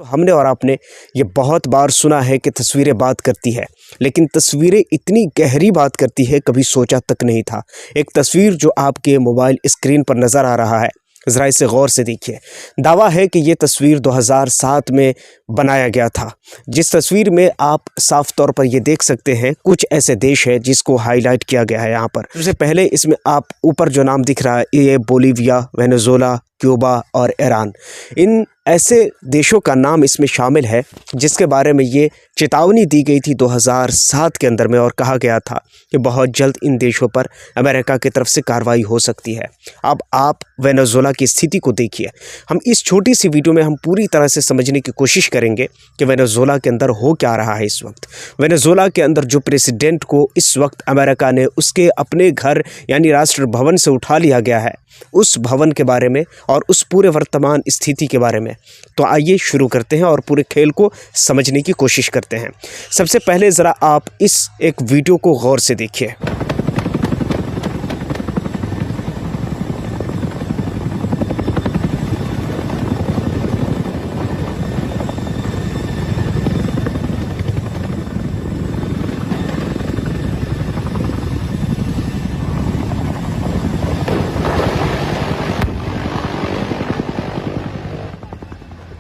तो हमने और आपने ये बहुत बार सुना है कि तस्वीरें बात करती है, लेकिन तस्वीरें इतनी गहरी बात करती है कभी सोचा तक नहीं था। एक तस्वीर जो आपके मोबाइल स्क्रीन पर नज़र आ रहा है, ज़रा इसे गौर से देखिए। दावा है कि ये तस्वीर 2007 में बनाया गया था। जिस तस्वीर में आप साफ तौर पर ये देख सकते हैं कुछ ऐसे देश है जिसको हाईलाइट किया गया है यहाँ पर। सबसे पहले इसमें आप ऊपर जो नाम दिख रहा है ये बोलीविया, वेनेजुएला, क्यूबा और ईरान, इन ऐसे देशों का नाम इसमें शामिल है जिसके बारे में ये चेतावनी दी गई थी 2007 के अंदर में और कहा गया था कि बहुत जल्द इन देशों पर अमेरिका की तरफ से कार्रवाई हो सकती है। अब आप वेनेजुएला की स्थिति को देखिए। हम इस छोटी सी वीडियो में हम पूरी तरह से समझने की कोशिश करेंगे कि वेनेजुएला के अंदर हो क्या रहा है इस वक्त। वेनेजुएला के अंदर जो प्रेसिडेंट को इस वक्त अमेरिका ने उसके अपने घर यानी राष्ट्र भवन से उठा लिया गया है, उस भवन के बारे में और उस पूरे वर्तमान स्थिति के बारे में तो आइए शुरू करते हैं और पूरे खेल को समझने की कोशिश करते हैं। सबसे पहले ज़रा आप इस एक वीडियो को गौर से देखिए।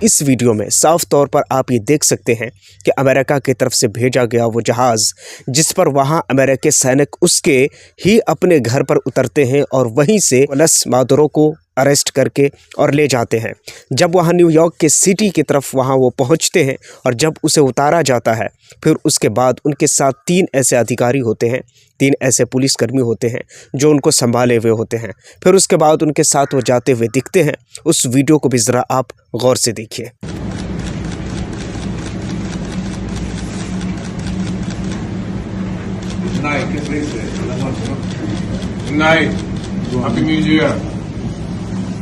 इस वीडियो में साफ तौर पर आप ये देख सकते हैं कि अमेरिका की तरफ से भेजा गया वो जहाज़ जिस पर वहाँ अमेरिकी सैनिक उसके ही अपने घर पर उतरते हैं और वहीं से निकोलस मादुरो को अरेस्ट करके और ले जाते हैं। जब वहाँ न्यूयॉर्क के सिटी की तरफ वहाँ वो पहुँचते हैं और जब उसे उतारा जाता है, फिर उसके बाद उनके साथ 3 ऐसे अधिकारी होते हैं, 3 ऐसे पुलिसकर्मी होते हैं जो उनको संभाले हुए होते हैं। फिर उसके बाद उनके साथ वो जाते हुए दिखते हैं। उस वीडियो को भी ज़रा आप गौर से देखिए।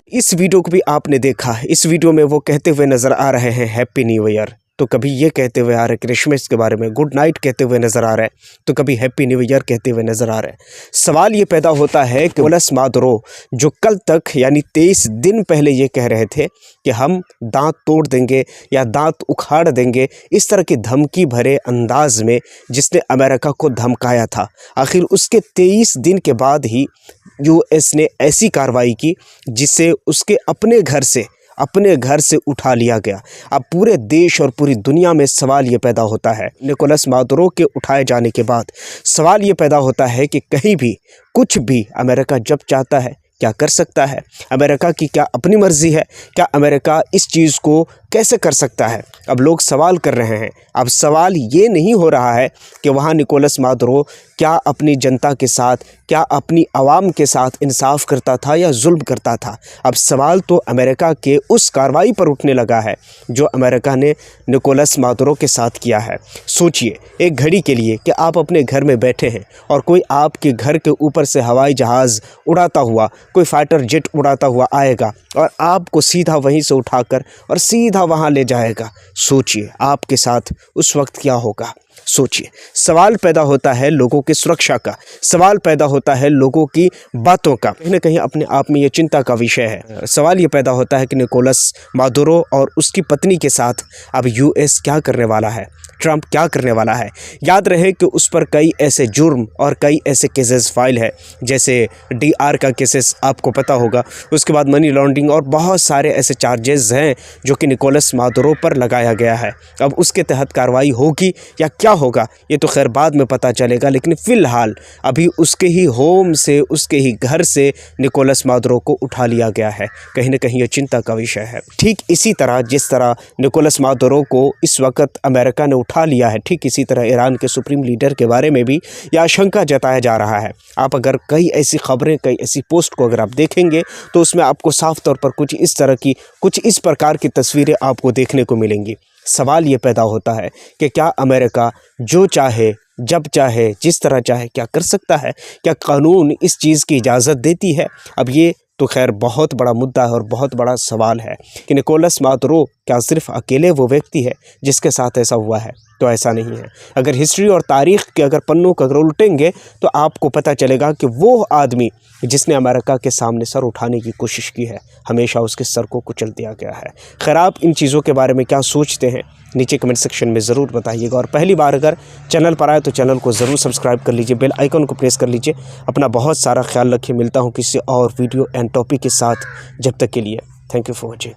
इस वीडियो को भी आपने देखा। इस वीडियो में वो कहते हुए नज़र आ रहे हैं हैप्पी न्यू ईयर, तो कभी ये कहते हुए आ रहे क्रिसमस के बारे में गुड नाइट कहते हुए नज़र आ रहा है, तो कभी हैप्पी न्यू ईयर कहते हुए नज़र आ रहा है। सवाल ये पैदा होता है कि निकोलस मादुरो जो कल तक यानी 23 दिन पहले ये कह रहे थे कि हम दांत तोड़ देंगे या दांत उखाड़ देंगे, इस तरह की धमकी भरे अंदाज में जिसने अमेरिका को धमकाया था, आखिर उसके 23 दिन के बाद ही यूएस ने ऐसी कार्रवाई की जिससे उसके अपने घर से उठा लिया गया। अब पूरे देश और पूरी दुनिया में सवाल ये पैदा होता है, निकोलस मादुरो के उठाए जाने के बाद सवाल ये पैदा होता है कि कहीं भी कुछ भी अमेरिका जब चाहता है क्या कर सकता है। अमेरिका की क्या अपनी मर्ज़ी है? क्या अमेरिका इस चीज़ को कैसे कर सकता है? अब लोग सवाल कर रहे हैं। अब सवाल ये नहीं हो रहा है कि वहाँ निकोलस मादुरो क्या अपनी जनता के साथ, क्या अपनी आवाम के साथ इंसाफ करता था या जुल्म करता था। अब सवाल तो अमेरिका के उस कार्रवाई पर उठने लगा है जो अमेरिका ने निकोलस मादुरो के साथ किया है। सोचिए एक घड़ी के लिए कि आप अपने घर में बैठे हैं और कोई आपके घर के ऊपर से हवाई जहाज़ उड़ाता हुआ, कोई फाइटर जेट उड़ाता हुआ आएगा और आपको सीधा वहीं से उठाकर और सीधा वहाँ ले जाएगा। सोचिए आपके साथ उस वक्त क्या होगा। सोचिए, सवाल पैदा होता है लोगों की सुरक्षा का, सवाल पैदा होता है लोगों की बातों का। कहीं ना कहीं अपने आप में ये चिंता का विषय है। सवाल ये पैदा होता है कि निकोलस मादुरो और उसकी पत्नी के साथ अब यूएस क्या करने वाला है, ट्रंप क्या करने वाला है। याद रहे कि उस पर कई ऐसे जुर्म और कई ऐसे केसेस फाइल है, जैसे डीआर का केसेस आपको पता होगा, उसके बाद मनी लॉन्ड्रिंग और बहुत सारे ऐसे चार्जेस हैं जो कि निकोलस मादुरो पर लगाया गया है। अब उसके तहत कार्रवाई होगी या क्या होगा ये तो खैर बाद में पता चलेगा, लेकिन फ़िलहाल अभी उसके ही होम से, उसके ही घर से निकोलस मादुरो को उठा लिया गया है। कहीं ना कहीं ये चिंता का विषय है। ठीक इसी तरह जिस तरह निकोलस मादुरो को इस वक्त अमेरिका ने उठा लिया है, ठीक इसी तरह ईरान के सुप्रीम लीडर के बारे में भी यह आशंका जताया जा रहा है। आप अगर कई ऐसी खबरें, कई ऐसी पोस्ट को अगर आप देखेंगे तो उसमें आपको साफ तौर पर कुछ इस प्रकार की तस्वीरें आपको देखने को मिलेंगी। सवाल ये पैदा होता है कि क्या अमेरिका जो चाहे, जब चाहे, जिस तरह चाहे क्या कर सकता है? क्या कानून इस चीज़ की इजाज़त देती है? अब ये तो खैर बहुत बड़ा मुद्दा है और बहुत बड़ा सवाल है कि निकोलस मादुरो क्या सिर्फ अकेले वो व्यक्ति है जिसके साथ ऐसा हुआ है? तो ऐसा नहीं है। अगर हिस्ट्री और तारीख़ के अगर पन्नों को अगर उल्टेंगे तो आपको पता चलेगा कि वो आदमी जिसने अमेरिका के सामने सर उठाने की कोशिश की है, हमेशा उसके सर को कुचल दिया गया है। खैर, आप इन चीज़ों के बारे में क्या सोचते हैं नीचे कमेंट सेक्शन में ज़रूर बताइएगा। और पहली बार अगर चैनल पर आए तो चैनल को ज़रूर सब्सक्राइब कर लीजिए, बेल आइकन को प्रेस कर लीजिए। अपना बहुत सारा ख्याल रखिए। मिलता हूँ किसी और वीडियो एंड टॉपिक के साथ। जब तक के लिए थैंक यू फॉर वॉचिंग।